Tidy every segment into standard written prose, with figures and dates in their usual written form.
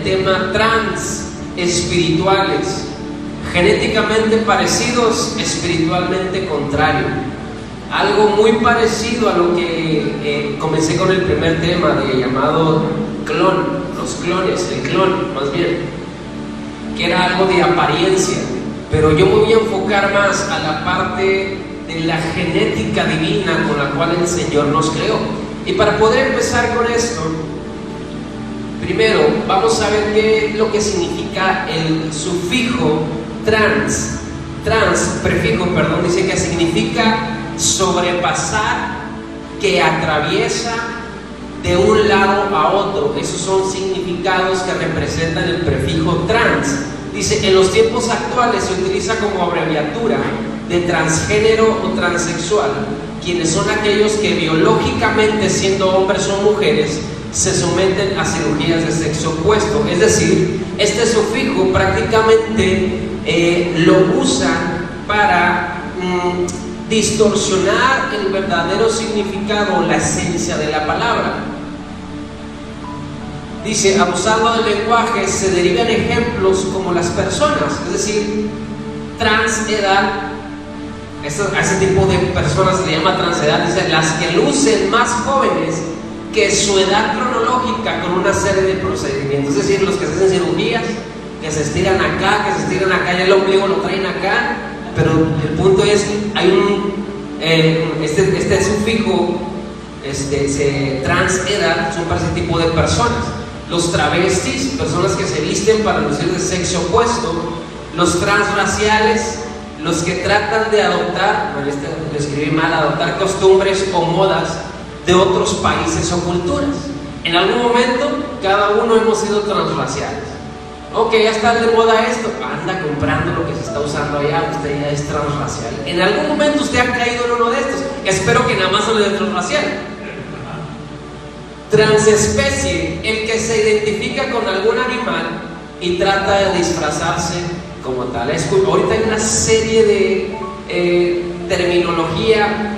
tema trans espirituales, genéticamente parecidos, espiritualmente contrario. Algo muy parecido a lo que comencé con el primer tema de llamado clon, los clones, el clon más bien, que era algo de apariencia, pero yo me voy a enfocar más a la parte de la genética divina con la cual el Señor nos creó. Y para poder empezar con esto, primero vamos a ver qué es lo que significa el sufijo trans. Prefijo, perdón, dice que significa sobrepasar, que atraviesa de un lado a otro. Esos son significados que representan el prefijo trans. Dice, en los tiempos actuales se utiliza como abreviatura de transgénero o transexual, quienes son aquellos que biológicamente, siendo hombres o mujeres, se someten a cirugías de sexo opuesto. Es decir, este sufijo prácticamente lo usan para distorsionar el verdadero significado o la esencia de la palabra. Dice, abusando del lenguaje se derivan ejemplos como las personas, es decir, transedad. A ese tipo de personas se le llama transedad. Dice, las que lucen más jóvenes que su edad cronológica con una serie de procedimientos. Es decir, los que se hacen cirugías, que se estiran acá, ya el ombligo lo traen acá. Pero el punto es, hay este sufijo, transedad, son para ese tipo de personas. Los travestis, personas que se visten para lucir de sexo opuesto. Los transraciales, los que tratan de adoptar, lo escribí mal, adoptar costumbres o modas de otros países o culturas. En algún momento, cada uno hemos sido transraciales. Ok, ya está de moda esto, anda comprando lo que se está usando allá, usted ya es transracial. En algún momento usted ha caído en uno de estos. Espero que nada más hable de transracial. Transespecie, el que se identifica con algún animal y trata de disfrazarse como tal. Ahorita hay una serie de terminología.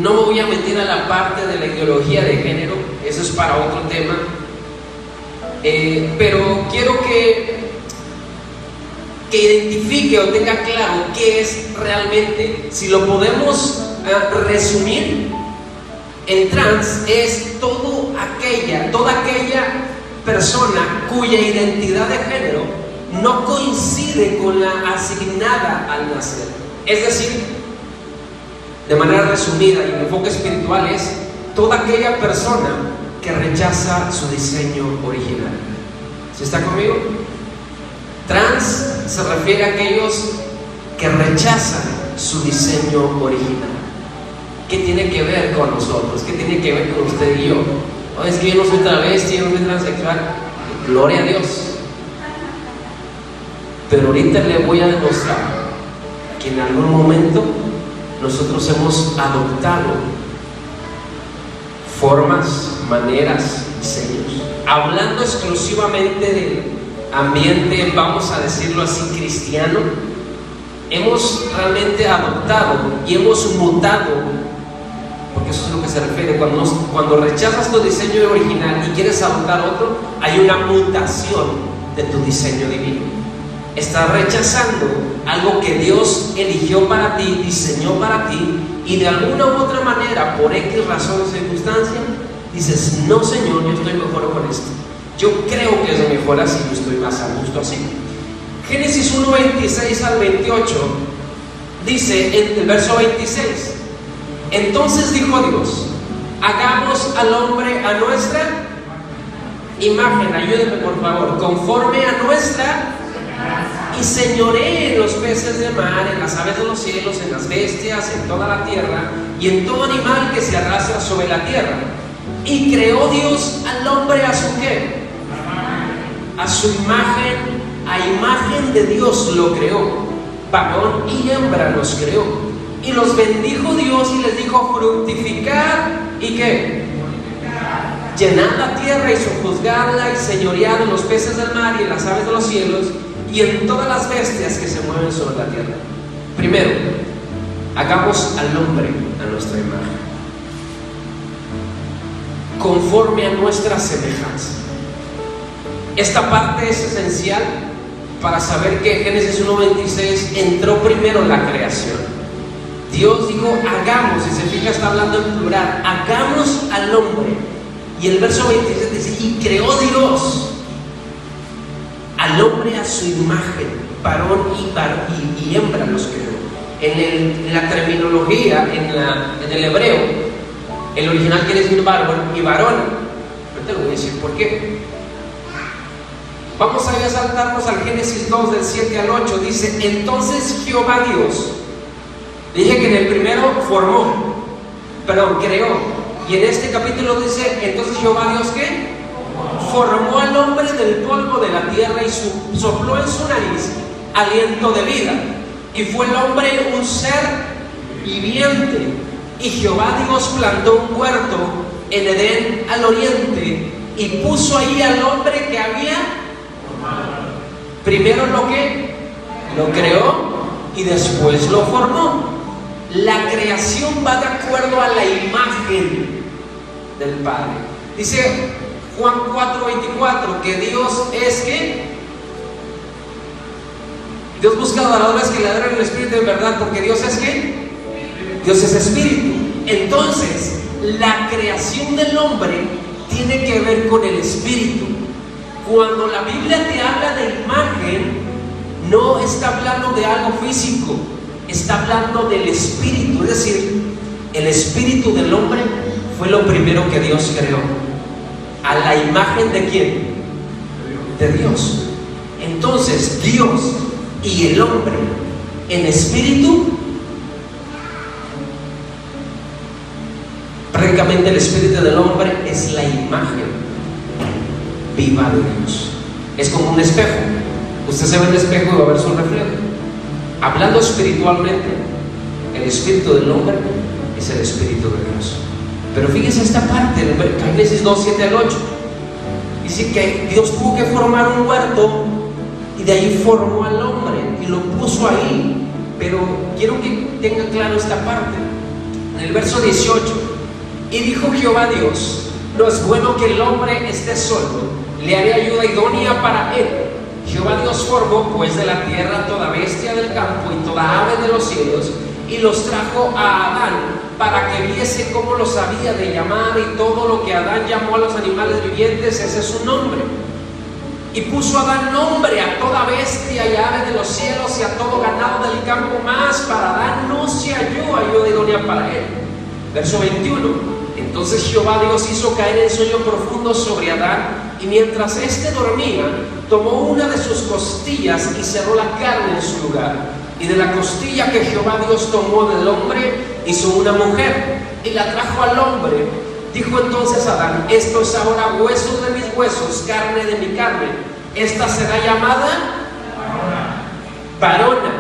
No me voy a meter a la parte de la ideología de género, eso es para otro tema. Pero quiero que identifique o tenga claro qué es realmente. Si lo podemos resumir, el trans es toda aquella persona cuya identidad de género no coincide con la asignada al nacer. Es decir, de manera resumida y en enfoque espiritual, es toda aquella persona que rechaza su diseño original. ¿Sí está conmigo? Trans se refiere a aquellos que rechazan su diseño original. ¿Qué tiene que ver con nosotros? ¿Qué tiene que ver con usted y yo? No, es que yo no soy travesti, yo no soy transexual. Gloria a Dios. Pero ahorita le voy a demostrar que en algún momento nosotros hemos adoptado formas, maneras, diseños. Hablando exclusivamente del ambiente, vamos a decirlo así, cristiano, hemos realmente adoptado y hemos mutado, porque eso es lo que se refiere. Cuando rechazas tu diseño original y quieres adoptar otro, hay una mutación de tu diseño divino. Estás rechazando algo que Dios eligió para ti, diseñó para ti, y de alguna u otra manera, por X razón o circunstancia, dices, no Señor, yo estoy mejor con esto. Yo creo que es mejor así, yo estoy más a gusto así. Génesis 1, 26 al 28 dice, en el verso 26, entonces dijo Dios, hagamos al hombre a nuestra imagen, ayúdenme por favor, conforme a nuestra, y señoree en los peces de mar, en las aves de los cielos, en las bestias, en toda la tierra, y en todo animal que se arrastra sobre la tierra. Y creó Dios al hombre a su ¿qué? A su imagen, a imagen de Dios lo creó, varón y hembra los creó. Y los bendijo Dios y les dijo, fructificad y ¿qué? Llenad la tierra y sojuzgadla y señoread en los peces del mar y en las aves de los cielos y en todas las bestias que se mueven sobre la tierra. Primero, hagamos al hombre a nuestra imagen, conforme a nuestra semejanza. Esta parte es esencial para saber que Génesis 1:26 entró primero en la creación. Dios dijo, hagamos, y se fija, está hablando en plural, hagamos al hombre. Y el verso 27 dice, y creó Dios al hombre a su imagen, varón y hembra los creó. En la terminología, en el hebreo, el original quiere decir varón y varona. Ahorita le voy a decir por qué. Vamos a saltarnos al Génesis 2 del 7 al 8. Dice, entonces Jehová Dios, dije que en el primero creó. Y en este capítulo dice, entonces Jehová Dios, ¿qué? Formó al hombre del polvo de la tierra y sopló en su nariz aliento de vida. Y fue el hombre un ser viviente. Y Jehová Dios plantó un huerto en Edén al oriente y puso ahí al hombre que había. Primero lo creó y después lo formó. La creación va de acuerdo a la imagen del Padre. Dice Juan 4:24 que Dios es ¿qué? Dios busca adoradores que le adoren en el espíritu en verdad, porque Dios es ¿qué? Dios es espíritu. Entonces, la creación del hombre tiene que ver con el espíritu. Cuando la Biblia te habla de imagen, no está hablando de algo físico, está hablando del espíritu. Es decir, el espíritu del hombre fue lo primero que Dios creó. ¿A la imagen de quién? De Dios. Entonces, Dios y el hombre en espíritu, prácticamente el espíritu del hombre es la imagen viva de Dios. Es como un espejo. Usted se ve en el espejo y va a ver su reflejo. Hablando espiritualmente, el espíritu del hombre es el espíritu de Dios. Pero fíjese esta parte, en Génesis 2, 7 al 8. Dice que Dios tuvo que formar un huerto y de ahí formó al hombre y lo puso ahí. Pero quiero que tenga claro esta parte. En el verso 18, y dijo Jehová Dios, no es bueno que el hombre esté solo, le haré ayuda idónea para él. Jehová Dios formó pues de la tierra toda bestia del campo y toda ave de los cielos, y los trajo a Adán para que viese cómo los había de llamar, y todo lo que Adán llamó a los animales vivientes, ese es su nombre. Y puso Adán nombre a toda bestia y ave de los cielos y a todo ganado del campo, más para Adán no se halló ayuda idónea para él. Verso 21. Entonces Jehová Dios hizo caer en sueño profundo sobre Adán, y mientras éste dormía, tomó una de sus costillas y cerró la carne en su lugar. Y de la costilla que Jehová Dios tomó del hombre, hizo una mujer y la trajo al hombre. Dijo entonces Adán, esto es ahora hueso de mis huesos, carne de mi carne. Esta será llamada varona,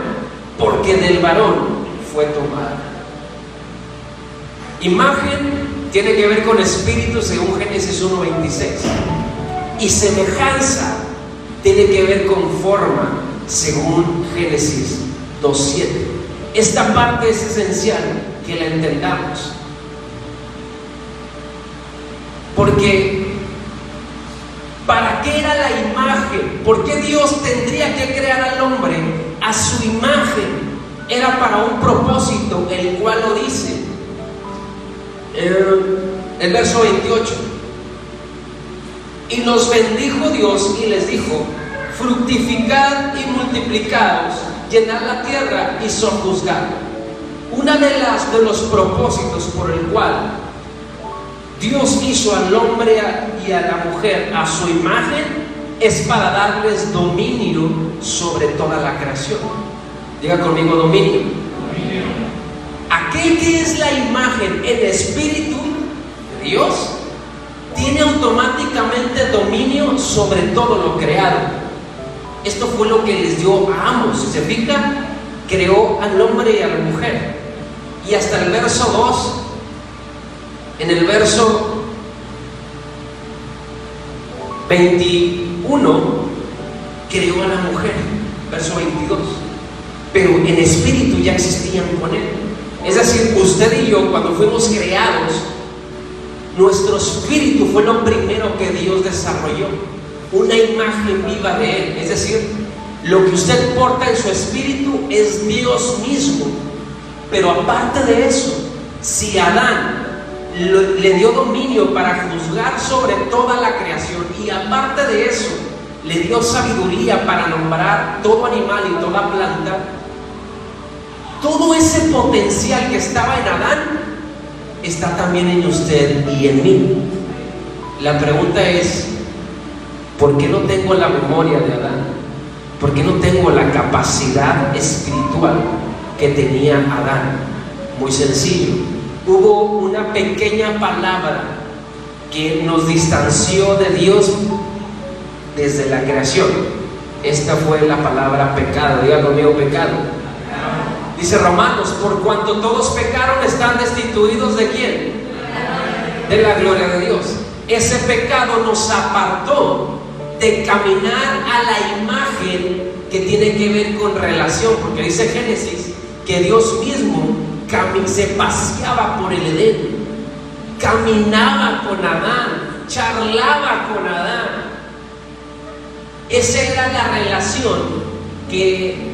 porque del varón fue tomada. Imagen tiene que ver con espíritu según Génesis 1:26, y semejanza tiene que ver con forma según Génesis 2:7. Esta parte es esencial que la entendamos, porque ¿para qué era la imagen? ¿Por qué Dios tendría que crear al hombre a su imagen? Era para un propósito, el cual lo dice el verso 28. Y nos bendijo Dios y les dijo, fructificad y multiplicaos, llenad la tierra y sojuzgad. Una de los propósitos por el cual Dios hizo al hombre y a la mujer a su imagen es para darles dominio sobre toda la creación. Diga conmigo, dominio. Aquel que es la imagen, el espíritu de Dios, tiene automáticamente dominio sobre todo lo creado. Esto fue lo que les dio a ambos. Si se fijan, creó al hombre y a la mujer. Y hasta el verso 2, en el verso 21, creó a la mujer. Verso 22. Pero en espíritu ya existían con él. Es decir, usted y yo, cuando fuimos creados, nuestro espíritu fue lo primero que Dios desarrolló. una imagen viva de Él. Es decir, lo que usted porta en su espíritu es Dios mismo. Pero aparte de eso, si Adán le dio dominio para juzgar sobre toda la creación, y aparte de eso le dio sabiduría para nombrar todo animal y toda planta, todo ese potencial que estaba en Adán está también en usted y en mí. La pregunta es, ¿por qué no tengo la memoria de Adán? ¿Por qué no tengo la capacidad espiritual que tenía Adán? Muy sencillo. Hubo una pequeña palabra que nos distanció de Dios desde la creación. Esta fue la palabra pecado. Diga conmigo, pecado. Dice Romanos, por cuanto todos pecaron, están destituidos ¿de quién? De la gloria de Dios. Ese pecado nos apartó de caminar a la imagen que tiene que ver con relación, porque dice Génesis que Dios mismo se paseaba por el Edén, caminaba con Adán, charlaba con Adán. Esa era la relación que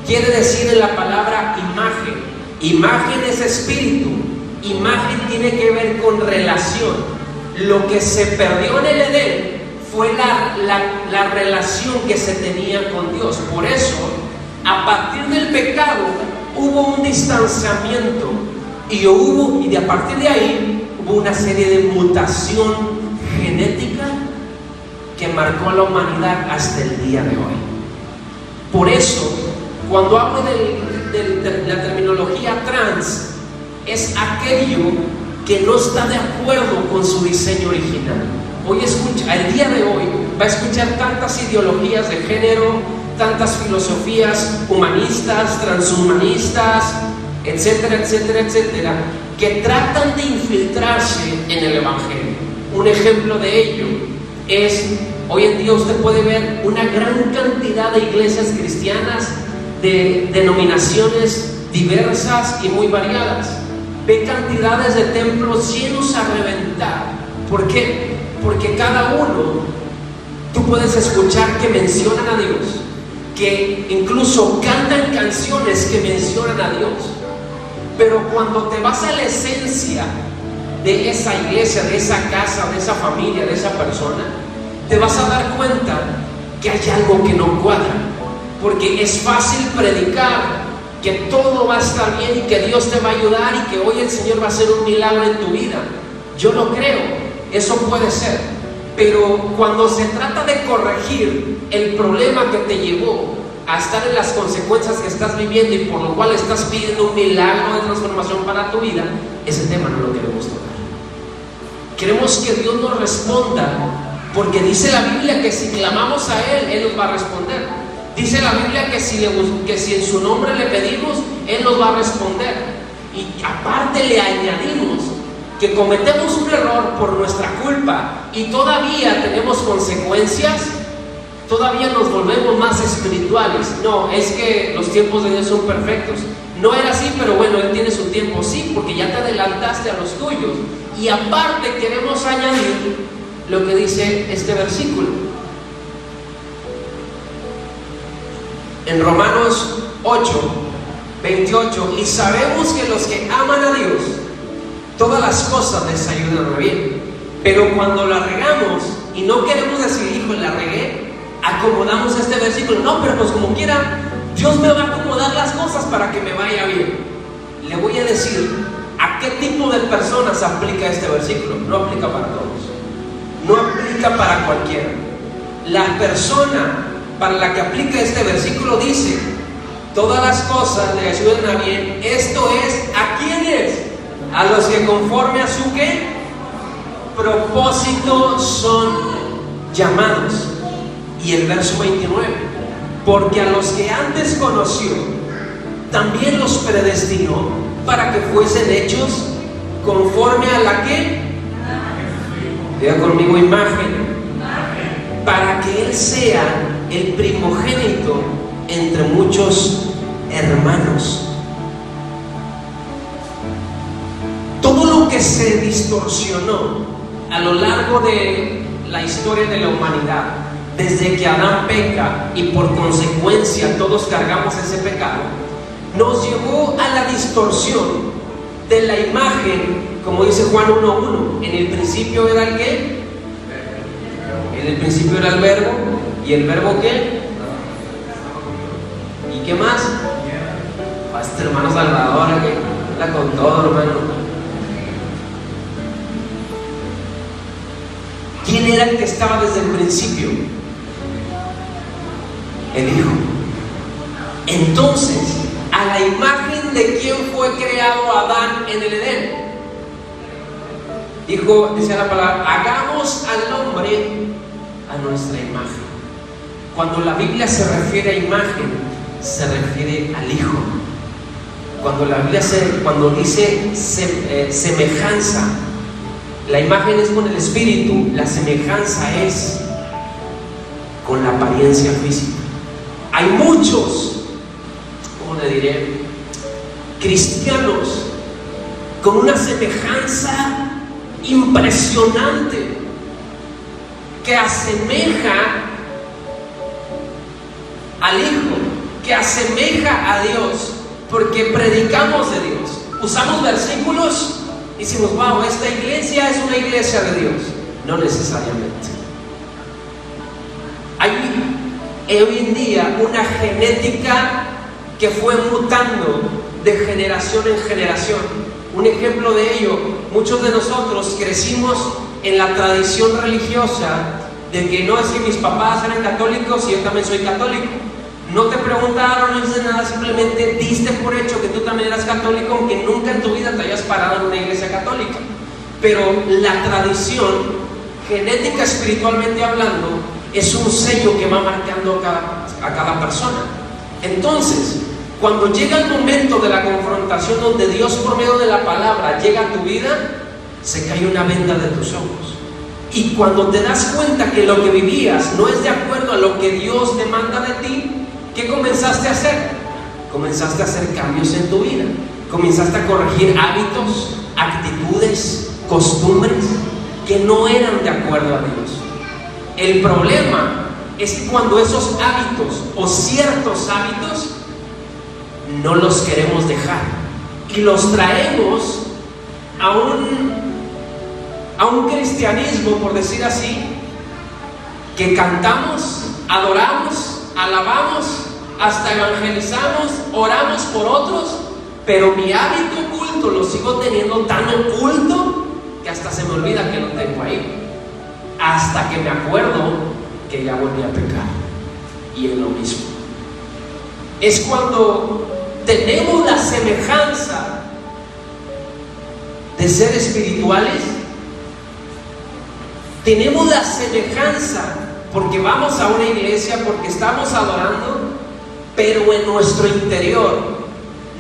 quiere decir en la palabra imagen. Imagen es espíritu, imagen tiene que ver con relación. Lo que se perdió en el Edén fue la relación que se tenía con Dios. Por eso, a partir del pecado hubo un distanciamiento y a partir de ahí hubo una serie de mutación genética que marcó a la humanidad hasta el día de hoy. Por eso, cuando hablo de la terminología trans, es aquello que no está de acuerdo con su diseño original. El día de hoy va a escuchar tantas ideologías de género, tantas filosofías humanistas, transhumanistas, etcétera, etcétera, etcétera, que tratan de infiltrarse en el Evangelio. Un ejemplo de ello es, hoy en día usted puede ver una gran cantidad de iglesias cristianas de denominaciones diversas y muy variadas. Ve cantidades de templos llenos a reventar. ¿Por qué? Porque cada uno, tú puedes escuchar que mencionan a Dios, que incluso cantan canciones que mencionan a Dios, pero cuando te vas a la esencia de esa iglesia, de esa casa, de esa familia, de esa persona, te vas a dar cuenta que hay algo que no cuadra. Porque es fácil predicar que todo va a estar bien y que Dios te va a ayudar y que hoy el Señor va a hacer un milagro en tu vida. Yo lo creo, eso puede ser. Pero cuando se trata de corregir el problema que te llevó a estar en las consecuencias que estás viviendo y por lo cual estás pidiendo un milagro de transformación para tu vida, ese tema no lo queremos tocar. Queremos que Dios nos responda, porque dice la Biblia que si clamamos a Él, Él nos va a responder. Dice la Biblia que si en su nombre le pedimos, Él nos va a responder. Y aparte le añadimos que cometemos un error por nuestra culpa y todavía tenemos consecuencias, todavía nos volvemos más espirituales. No, es que los tiempos de Dios son perfectos. No era así, pero bueno, Él tiene su tiempo. Sí, porque ya te adelantaste a los tuyos. Y aparte queremos añadir lo que dice este versículo. En Romanos 8:28, y sabemos que los que aman a Dios, todas las cosas les ayudan a bien. Pero cuando la regamos y no queremos decir, hijo, la regué, acomodamos este versículo. No, pero pues como quiera, Dios me va a acomodar las cosas para que me vaya bien. Le voy a decir a qué tipo de personas aplica este versículo. No aplica para todos, no aplica para cualquiera. La persona para la que aplica este versículo dice, todas las cosas le ayudan a bien. Esto es, ¿a quiénes? A los que conforme a su ¿qué? Propósito son llamados. Y el verso 29, porque a los que antes conoció, también los predestinó para que fuesen hechos conforme a la ¿qué? Diga conmigo, imagen. Para que Él sea el primogénito entre muchos hermanos. Todo lo que se distorsionó a lo largo de la historia de la humanidad, desde que Adán peca y por consecuencia todos cargamos ese pecado, nos llevó a la distorsión de la imagen, como dice Juan 1:1. En el principio era el ¿qué? En el principio era el verbo. ¿Y el verbo qué? ¿Y qué más? Este hermano Salvador, que la con todo, hermano. ¿Quién era el que estaba desde el principio? El Hijo. Entonces, ¿a la imagen de quién fue creado Adán en el Edén? Dijo, decía la palabra, hagamos al hombre a nuestra imagen. Cuando la Biblia se refiere a imagen, se refiere al Hijo. Cuando la Biblia cuando dice semejanza, la imagen es con el espíritu, la semejanza es con la apariencia física. Hay muchos, ¿cómo le diré?, cristianos con una semejanza impresionante que asemeja al Hijo, que asemeja a Dios, porque predicamos de Dios, usamos versículos y decimos, wow, esta iglesia es una iglesia de Dios. No necesariamente. Hay hoy en día una genética que fue mutando de generación en generación. Un ejemplo de ello, muchos de nosotros crecimos en la tradición religiosa de que no es que mis papás eran católicos y yo también soy católico. No te preguntaron, no dices nada, simplemente diste por hecho que tú también eras católico, aunque nunca en tu vida te hayas parado en una iglesia católica. Pero la tradición, genética espiritualmente hablando, es un sello que va marcando a cada persona. Entonces, cuando llega el momento de la confrontación donde Dios por medio de la palabra llega a tu vida, se cae una venda de tus ojos. Y cuando te das cuenta que lo que vivías no es de acuerdo a lo que Dios demanda de ti, ¿qué comenzaste a hacer? Comenzaste a hacer cambios en tu vida. Comenzaste a corregir hábitos, actitudes, costumbres que no eran de acuerdo a Dios. El problema es que cuando esos hábitos o ciertos hábitos no los queremos dejar y los traemos a un cristianismo, por decir así, que cantamos, adoramos, alabamos, hasta evangelizamos, oramos por otros, pero mi hábito oculto lo sigo teniendo tan oculto que hasta se me olvida que lo tengo ahí, hasta que me acuerdo que ya volví a pecar. Y es lo mismo. Es cuando tenemos la semejanza de ser espirituales, tenemos la semejanza porque vamos a una iglesia, porque estamos adorando, pero en nuestro interior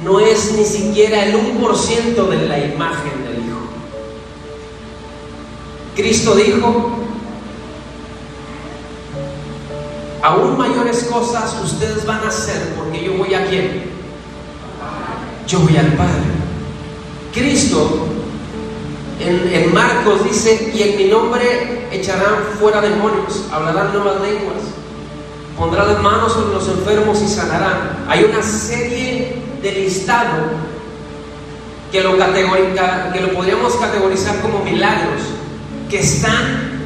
no es ni siquiera el 1% de la imagen del Hijo. Cristo dijo, aún mayores cosas ustedes van a hacer, porque yo voy a ¿quién? Yo voy al Padre. Cristo en Marcos dice, y en mi nombre echarán fuera demonios, hablarán nuevas lenguas, pondrán las manos sobre los enfermos y sanarán. Hay una serie de listado que lo podríamos categorizar como milagros que están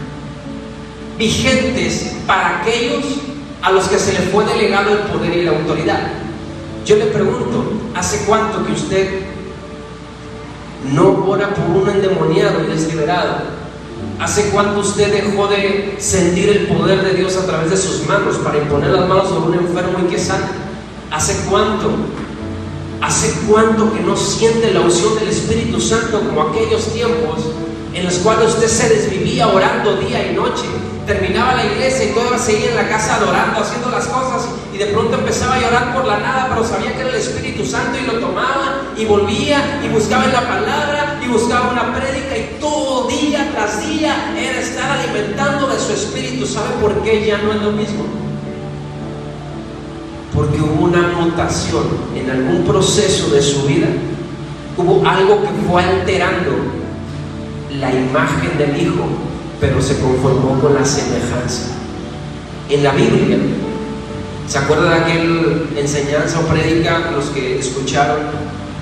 vigentes para aquellos a los que se les fue delegado el poder y la autoridad. Yo le pregunto, ¿hace cuánto que usted no ora por un endemoniado y desliberado? ¿Hace cuánto usted dejó de sentir el poder de Dios a través de sus manos para imponer las manos sobre un enfermo y que sane? ¿Hace cuánto que no siente la unción del Espíritu Santo como aquellos tiempos en los cuales usted se desvivía orando día y noche? Terminaba la iglesia y todavía seguía en la casa adorando, haciendo las cosas, y de pronto empezaba a llorar por la nada, pero sabía que era el Espíritu Santo y lo tomaba y volvía y buscaba en la palabra y buscaba una prédica, y todo día tras día era estar alimentando de su Espíritu. ¿Sabe por qué ya no es lo mismo? Porque hubo una mutación en algún proceso de su vida, hubo algo que fue alterando la imagen del Hijo, pero se conformó con la semejanza. En la Biblia, ¿se acuerdan de aquel enseñanza o prédica, los que escucharon,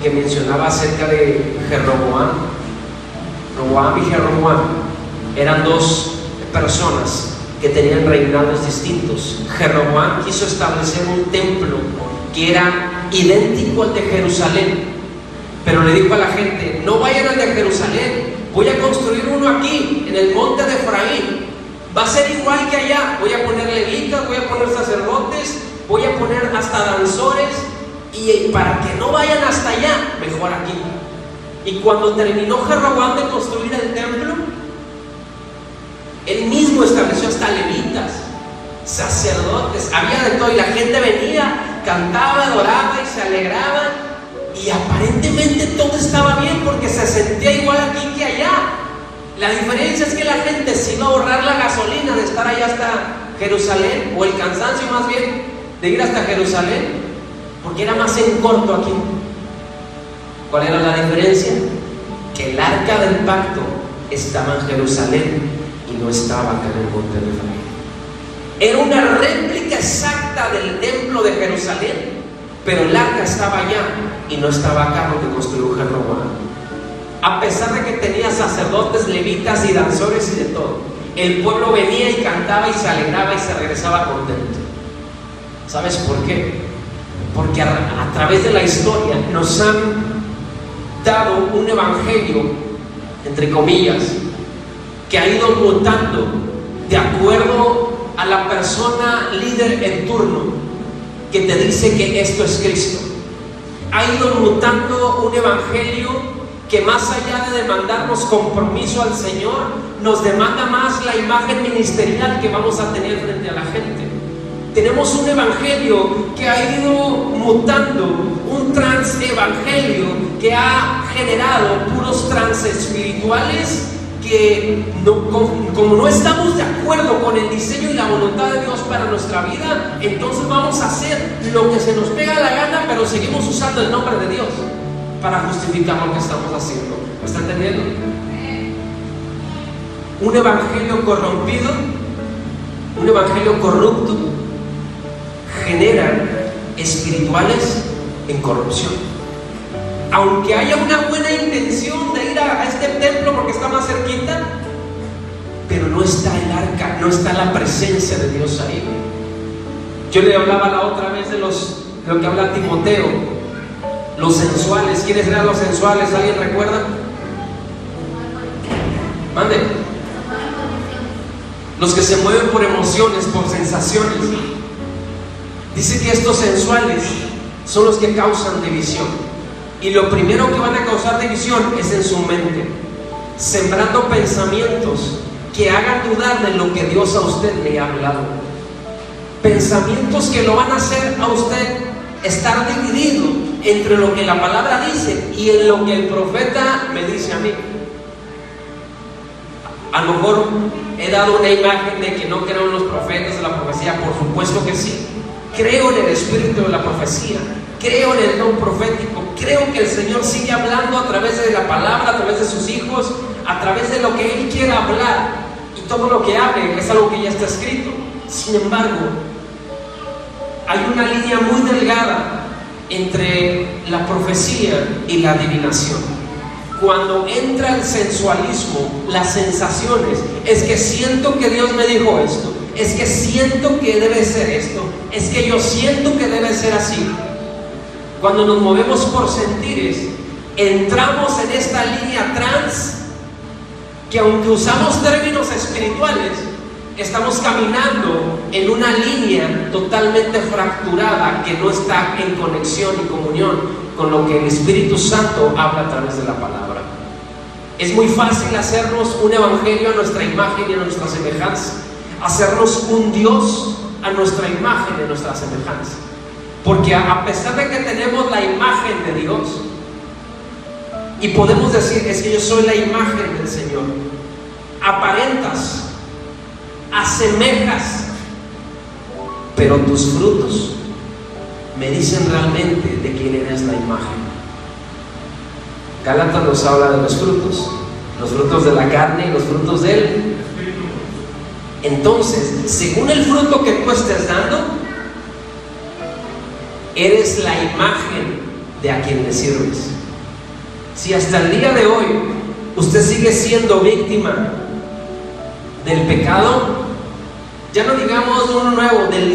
que mencionaba acerca de Jeroboam? Roboam y Jeroboam eran dos personas que tenían reinados distintos. Jeroboam quiso establecer un templo que era idéntico al de Jerusalén, pero le dijo a la gente: no vayan al de Jerusalén, voy a construir uno aquí en el monte de Efraín, va a ser igual que allá, voy a poner levitas, voy a poner sacerdotes, voy a poner hasta danzores, y para que no vayan hasta allá, mejor aquí. Y cuando terminó Jeroboam de construir el templo, él mismo estableció hasta levitas, sacerdotes, había de todo, y la gente venía, cantaba, adoraba y se alegraba, y aparentemente todo estaba bien porque se sentía igual aquí que allá. La diferencia es que la gente se iba a ahorrar la gasolina de estar allá hasta Jerusalén, o el cansancio más bien de ir hasta Jerusalén, porque era más en corto aquí. ¿Cuál era la diferencia? Que el arca del pacto estaba en Jerusalén y no estaba acá en el monte de Efraín. Era una réplica exacta del templo de Jerusalén, pero el arca estaba allá y no estaba acá donde construyó Jeroboam. A pesar de que tenía sacerdotes, levitas y danzores y de todo, el pueblo venía y cantaba y se alegraba y se regresaba contento. ¿Sabes por qué? Porque a través de la historia nos han dado un evangelio, entre comillas, que ha ido mutando de acuerdo a la persona líder en turno que te dice que esto es Cristo. Ha ido mutando un evangelio que, más allá de demandarnos compromiso al Señor, nos demanda más la imagen ministerial que vamos a tener frente a la gente. Tenemos un evangelio que ha ido mutando, un transevangelio que ha generado puros trans espirituales que como no estamos de acuerdo con el diseño y la voluntad de Dios para nuestra vida, entonces vamos a hacer lo que se nos pega la gana, pero seguimos usando el nombre de Dios para justificar lo que estamos haciendo. ¿Me está entendiendo? Un evangelio corrompido, un evangelio corrupto, genera espirituales en corrupción. Aunque haya una buena intención de ir a este templo porque está más cerquita, pero no está el arca, no está la presencia de Dios ahí. Yo le hablaba la otra vez de lo que habla Timoteo, los sensuales. ¿Quiénes eran los sensuales? ¿Alguien recuerda? Mande. Los que se mueven por emociones, por sensaciones. Dice que estos sensuales son los que causan división. Y lo primero que van a causar división es en su mente, sembrando pensamientos que hagan dudar de lo que Dios a usted le ha hablado. Pensamientos que lo van a hacer a usted estar dividido entre lo que la palabra dice y en lo que el profeta me dice a mí. A lo mejor he dado una imagen de que no creo en los profetas de la profecía. Por supuesto que sí. Creo en el espíritu de la profecía, creo en el don profético, creo que el Señor sigue hablando a través de la palabra, a través de sus hijos, a través de lo que Él quiera hablar, y todo lo que hable es algo que ya está escrito. Sin embargo, hay una línea muy delgada entre la profecía y la adivinación. Cuando entra el sensualismo, las sensaciones, es que siento que Dios me dijo esto, es que siento que debe ser esto, es que yo siento que debe ser así. Cuando nos movemos por sentires, entramos en esta línea trans, que aunque usamos términos espirituales, estamos caminando en una línea totalmente fracturada que no está en conexión y comunión con lo que el Espíritu Santo habla a través de la palabra. Es muy fácil hacernos un evangelio a nuestra imagen y a nuestra semejanza, hacernos un Dios a nuestra imagen y a nuestra semejanza, porque a pesar de que tenemos la imagen de Dios y podemos decir, es que yo soy la imagen del Señor, aparentas, asemejas, pero tus frutos me dicen realmente de quién eres la imagen. Gálatas nos habla de los frutos de la carne y los frutos del Entonces, según el fruto que tú estés dando, eres la imagen de a quien le sirves. Si hasta el día de hoy usted sigue siendo víctima del pecado, ya no digamos de uno nuevo, del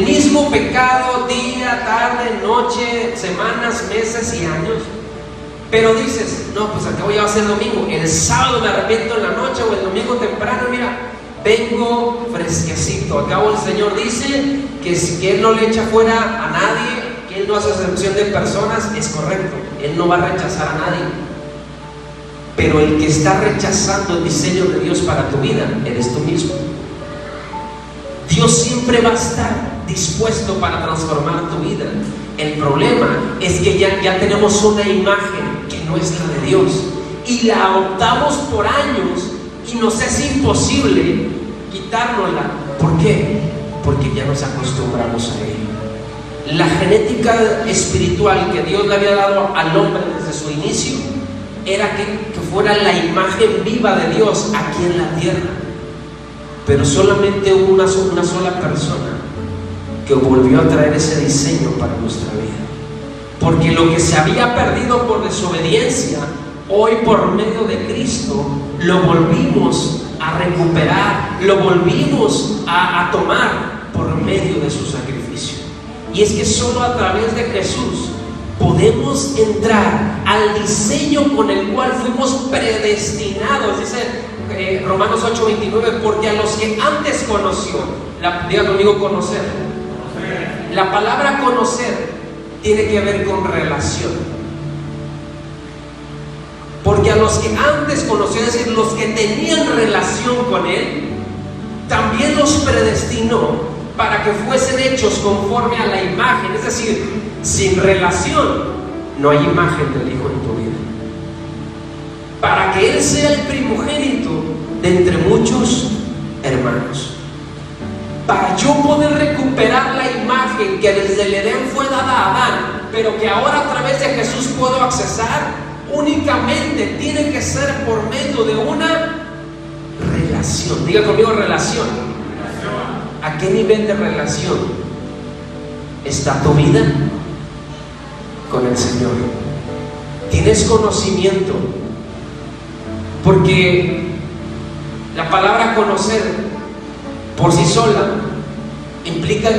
mismo pecado, día, tarde, noche, semanas, meses y años, pero dices, no, pues acabo ya va a ser domingo, el sábado me arrepiento en la noche, o el domingo temprano, mira, vengo fresquecito. Al cabo el Señor dice que si Él no le echa fuera a nadie, que Él no hace excepción de personas, es correcto, Él no va a rechazar a nadie. Pero el que está rechazando el diseño de Dios para tu vida, eres tú mismo. Dios siempre va a estar dispuesto para transformar tu vida. El problema es que ya tenemos una imagen que no es la de Dios y la adoptamos por años y nos es imposible quitárnosla. ¿Por qué? Porque ya nos acostumbramos a ella. La genética espiritual que Dios le había dado al hombre desde su inicio era que fuera la imagen viva de Dios aquí en la tierra. Pero solamente hubo una sola persona que volvió a traer ese diseño para nuestra vida. Porque lo que se había perdido por desobediencia, hoy por medio de Cristo lo volvimos a recuperar, lo volvimos a tomar por medio de su sacrificio. Y es que solo a través de Jesús podemos entrar al diseño con el cual fuimos predestinados. Dice Romanos 8:29, porque a los que antes conoció, diga conmigo, conocer. La palabra conocer tiene que ver con relación. Porque a los que antes conoció, es decir, los que tenían relación con Él, también los predestinó para que fuesen hechos conforme a la imagen. Es decir, sin relación no hay imagen del Hijo en tu vida. Para que Él sea el primogénito de entre muchos hermanos. Para yo poder recuperar la imagen que desde el Edén fue dada a Adán, pero que ahora a través de Jesús puedo accesar, únicamente tiene que ser por medio de una relación. Diga conmigo, relación. ¿A qué nivel de relación está tu vida con el Señor? ¿Tienes conocimiento? Porque la palabra conocer por sí sola implica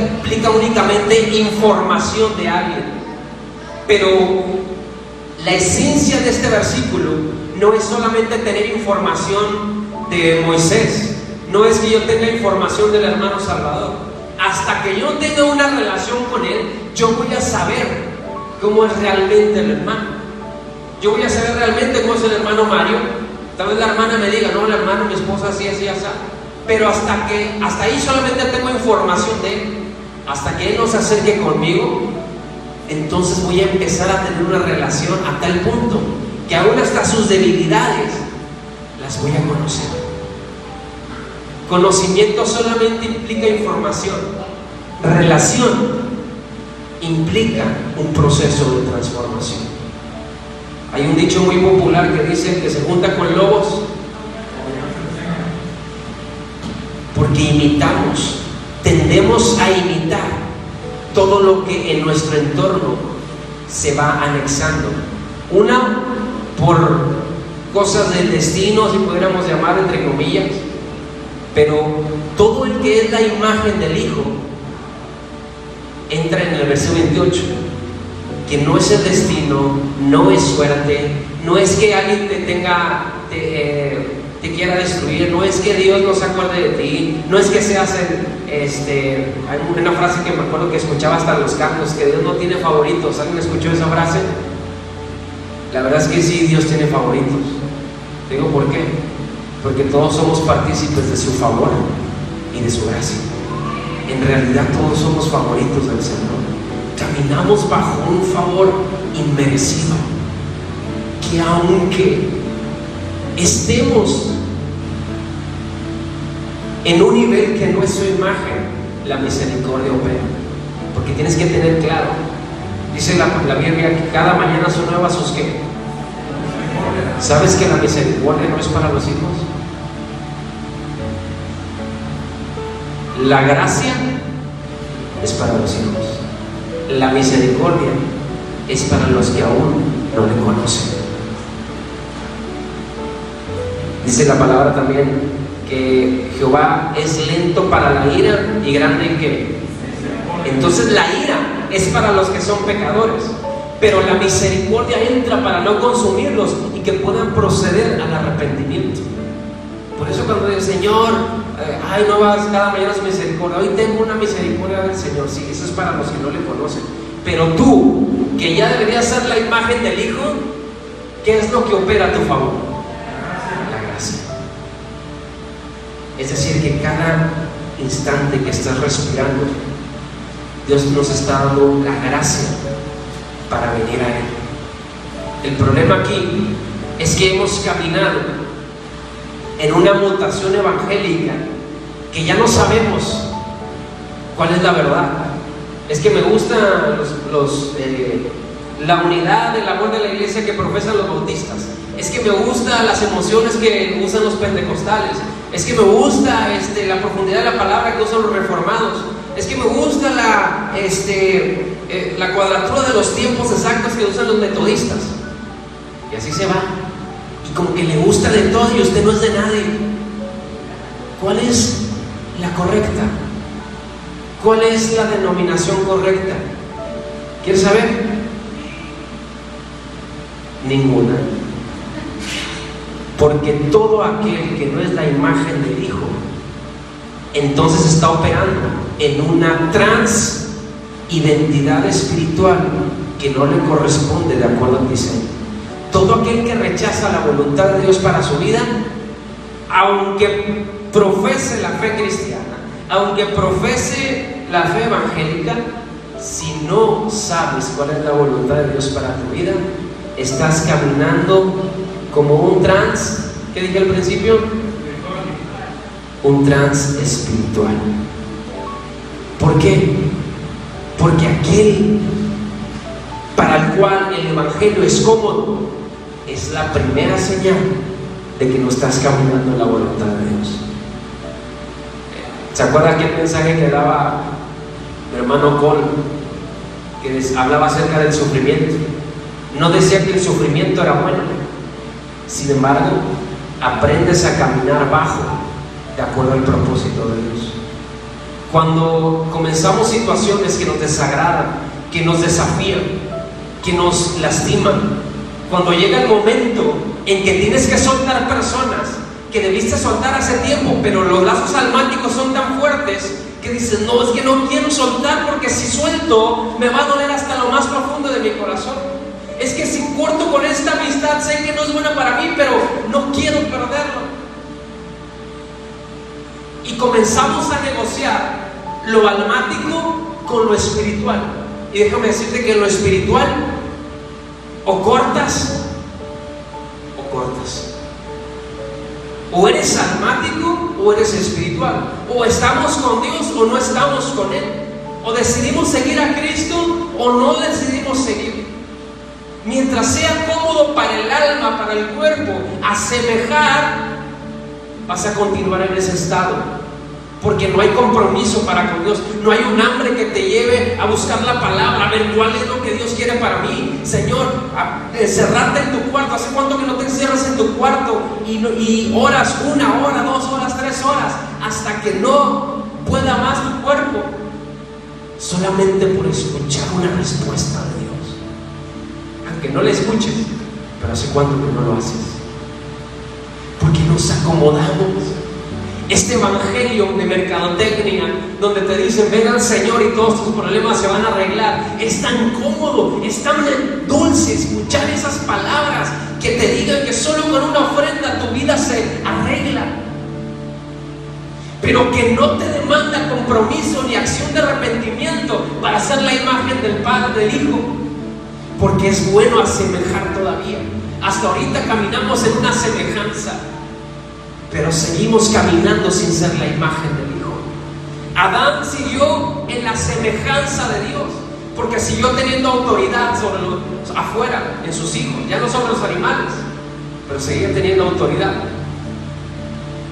únicamente información de alguien. Pero la esencia de este versículo no es solamente tener información de Moisés, no es que yo tenga información del hermano Salvador. Hasta que yo tenga una relación con él, yo voy a saber cómo es realmente el hermano. Yo voy a saber realmente cómo es el hermano Mario. Tal vez la hermana me diga, no, el hermano, mi esposa así, así, así. Pero hasta ahí solamente tengo información de él. Hasta que él no se acerque conmigo, entonces voy a empezar a tener una relación a tal punto que aún hasta sus debilidades las voy a conocer. Conocimiento solamente implica información. Relación implica un proceso de transformación. Hay un dicho muy popular que dice que se junta con lobos porque imitamos, tendemos a imitar todo lo que en nuestro entorno se va anexando. Una, por cosas del destino, si pudiéramos llamar entre comillas, pero todo el que es la imagen del Hijo entra en el versículo 28, que no es el destino, no es suerte, no es que alguien te quiera destruir, no es que Dios no se acuerde de ti, no es que seas hay una frase que me acuerdo que escuchaba hasta en los cantos, que Dios no tiene favoritos. ¿Alguien escuchó esa frase? La verdad es que sí, Dios tiene favoritos. Digo, ¿por qué? Porque todos somos partícipes de su favor y de su gracia. En realidad todos somos favoritos del Señor. Caminamos bajo un favor inmerecido, que aunque estemos en un nivel que no es su imagen, la misericordia opera. Porque tienes que tener claro, dice la Biblia, que cada mañana son nuevas sus ¿qué? ¿Sabes que la misericordia no es para los hijos? La gracia es para los hijos. La misericordia es para los que aún no le conocen. Dice la palabra también que Jehová es lento para la ira y grande en qué. Entonces la ira es para los que son pecadores, pero la misericordia entra para no consumirlos y que puedan proceder al arrepentimiento. Por eso cuando dice Señor, no vas cada mañana es misericordia, hoy tengo una misericordia del Señor, sí, eso es para los que no le conocen. Pero tú, que ya deberías ser la imagen del Hijo, ¿qué es lo que opera a tu favor? La gracia. Es decir, que cada instante que estás respirando, Dios nos está dando la gracia para venir a Él. El problema aquí es que hemos caminado en una mutación evangélica que ya no sabemos cuál es la verdad. Es que me gusta la unidad del amor de la iglesia que profesan los bautistas. Es que me gusta las emociones que usan los pentecostales. Es que me gusta la profundidad de la palabra que usan los reformados. Es que me gusta la cuadratura de los tiempos exactos que usan los metodistas. Y así se va. Y como que le gusta de todo y usted no es de nadie. ¿Cuál es la correcta? ¿Cuál es la denominación correcta? ¿Quieres saber? Ninguna. Porque todo aquel que no es la imagen del Hijo, entonces está operando en una transidentidad espiritual que no le corresponde de acuerdo al diseño. Todo aquel que rechaza la voluntad de Dios para su vida, aunque profese la fe cristiana, aunque profese la fe evangélica, si no sabes cuál es la voluntad de Dios para tu vida, estás caminando como un ¿qué dije al principio? Un trans espiritual. ¿Por qué? Porque aquel para el cual el evangelio es cómodo es la primera señal de que no estás caminando en la voluntad de Dios. ¿Se acuerda aquel mensaje que daba mi hermano Cole, que hablaba acerca del sufrimiento? No decía que el sufrimiento era bueno. Sin embargo, aprendes a caminar bajo de acuerdo al propósito de Dios. Cuando comenzamos situaciones que nos desagradan, que nos desafían, que nos lastiman, cuando llega el momento en que tienes que soltar personas que debiste soltar hace tiempo, pero los lazos almáticos son tan fuertes que dices, no, es que no quiero soltar porque si suelto me va a doler hasta lo más profundo de mi corazón. Es que si corto con esta amistad sé que no es buena para mí, pero no quiero perderlo. Y comenzamos a negociar lo almático con lo espiritual. Y déjame decirte que en lo espiritual o cortas o cortas. O eres almático o eres espiritual. O estamos con Dios o no estamos con Él. O decidimos seguir a Cristo o no decidimos seguir. Mientras sea cómodo para el alma, para el cuerpo, asemejar, vas a continuar en ese estado. Porque no hay compromiso para con Dios. No hay un hambre que te lleve a buscar la palabra, a ver cuál es lo que Dios quiere para mí. Señor, encerrarte en tu cuarto. ¿Hace cuánto que no te encierras en tu cuarto y oras 1 hora, 2 horas, 3 horas, hasta que no pueda más tu cuerpo? Solamente por escuchar una respuesta de Dios. Aunque no la escuches, pero ¿hace cuánto que no lo haces? Porque nos acomodamos. Este evangelio de mercadotecnia, donde te dicen ven al Señor y todos tus problemas se van a arreglar, es tan cómodo, es tan dulce escuchar esas palabras que te digan que solo con una ofrenda tu vida se arregla, pero que no te demanda compromiso ni acción de arrepentimiento para ser la imagen del Padre, del Hijo. Porque es bueno asemejar todavía. Hasta ahorita caminamos en una semejanza, pero seguimos caminando sin ser la imagen del Hijo. Adán siguió en la semejanza de Dios, porque siguió teniendo autoridad sobre los afuera, en sus hijos, ya no sobre los animales, pero seguía teniendo autoridad.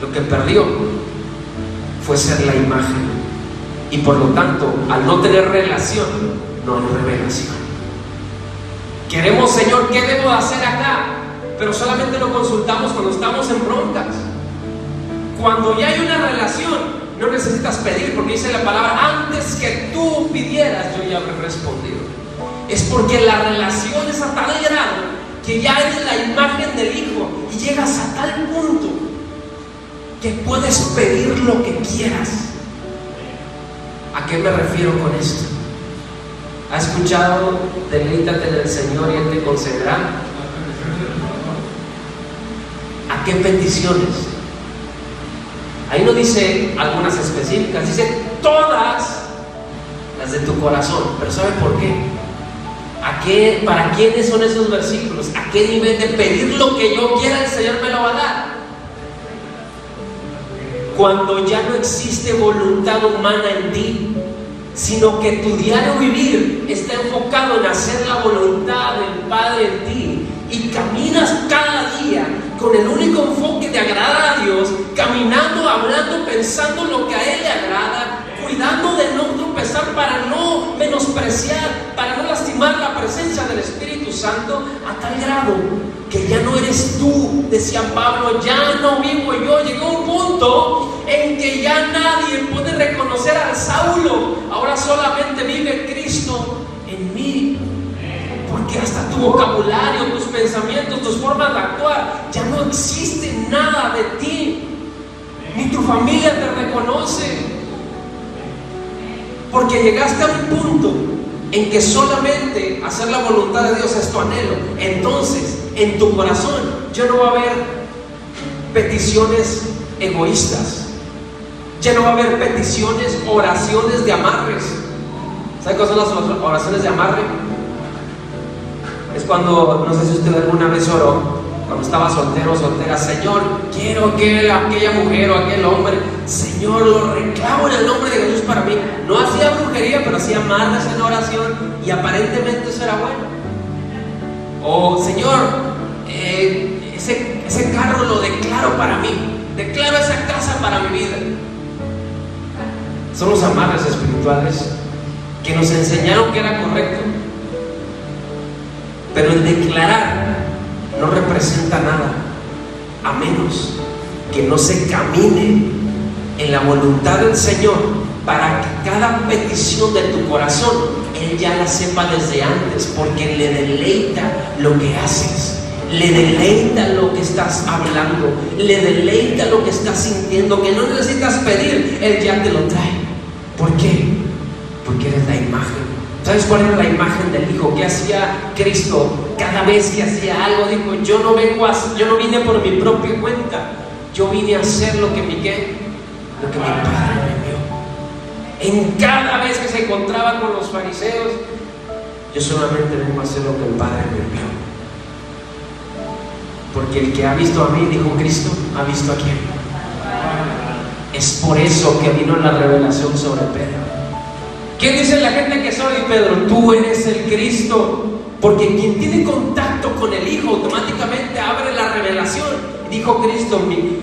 Lo que perdió fue ser la imagen. Y por lo tanto, al no tener relación, no hay revelación. Queremos, Señor, ¿qué debo hacer acá? Pero solamente lo consultamos cuando estamos en broncas. Cuando ya hay una relación, no necesitas pedir, porque dice la palabra, antes que tú pidieras, yo ya habré respondido. Es porque la relación es a tal grado que ya eres la imagen del Hijo y llegas a tal punto que puedes pedir lo que quieras. ¿A qué me refiero con esto? ¿Has escuchado deleítate en el Señor y Él te concederá? ¿A qué peticiones? Ahí no dice algunas específicas, dice todas las de tu corazón. Pero ¿sabe por qué? ¿Para quiénes son esos versículos? ¿A qué nivel de pedir lo que yo quiera el Señor me lo va a dar? Cuando ya no existe voluntad humana en ti, sino que tu diario vivir está enfocado en hacer la voluntad del Padre en ti, y caminas cada día con el único enfoque de agradar a Dios, caminando, hablando, pensando lo que a Él le agrada, cuidando de no tropezar para no menospreciar, para no lastimar la presencia del Espíritu Santo, a tal grado que ya no eres tú, decía Pablo, ya no vivo yo. Llegó un punto en que ya nadie puede reconocer al Saulo, ahora solamente vive Cristo en mí. Porque hasta tu vocabulario, tus pensamientos, tus formas de actuar, ya no existe nada de ti, ni tu familia te reconoce, porque llegaste a un punto en que solamente hacer la voluntad de Dios es tu anhelo. Entonces, en tu corazón ya no va a haber peticiones egoístas, ya no va a haber peticiones, oraciones de amarres. ¿Sabe cuáles son las oraciones de amarre? Es cuando, no sé si usted alguna vez oró, cuando estaba soltero o soltera, Señor, quiero que aquella mujer o aquel hombre, Señor, lo reclamo en el nombre de Jesús para mí. No hacía brujería, pero hacía amarres en oración, y aparentemente eso era bueno. O Señor, ese carro lo declaro para mí, declaro esa casa para mi vida. Son los amarres espirituales que nos enseñaron que era correcto. Pero el declarar no representa nada, a menos que no se camine en la voluntad del Señor, para que cada petición de tu corazón Él ya la sepa desde antes, porque le deleita lo que haces, le deleita lo que estás hablando, le deleita lo que estás sintiendo, que no necesitas pedir, Él ya te lo trae. ¿Por qué? Porque eres la imagen. ¿Sabes cuál era la imagen del Hijo? ¿Qué hacía Cristo? Cada vez que hacía algo, dijo, yo no vine por mi propia cuenta, yo vine a hacer lo que mi Padre me envió. En cada vez que se encontraba con los fariseos, yo solamente vengo a hacer lo que el Padre me envió. Porque el que ha visto a mí, dijo Cristo, ha visto a quién. Es por eso que vino la revelación sobre Pedro. ¿Qué dice la gente que soy? Pedro, tú eres el Cristo. Porque quien tiene contacto con el Hijo automáticamente abre la revelación. Dijo Cristo,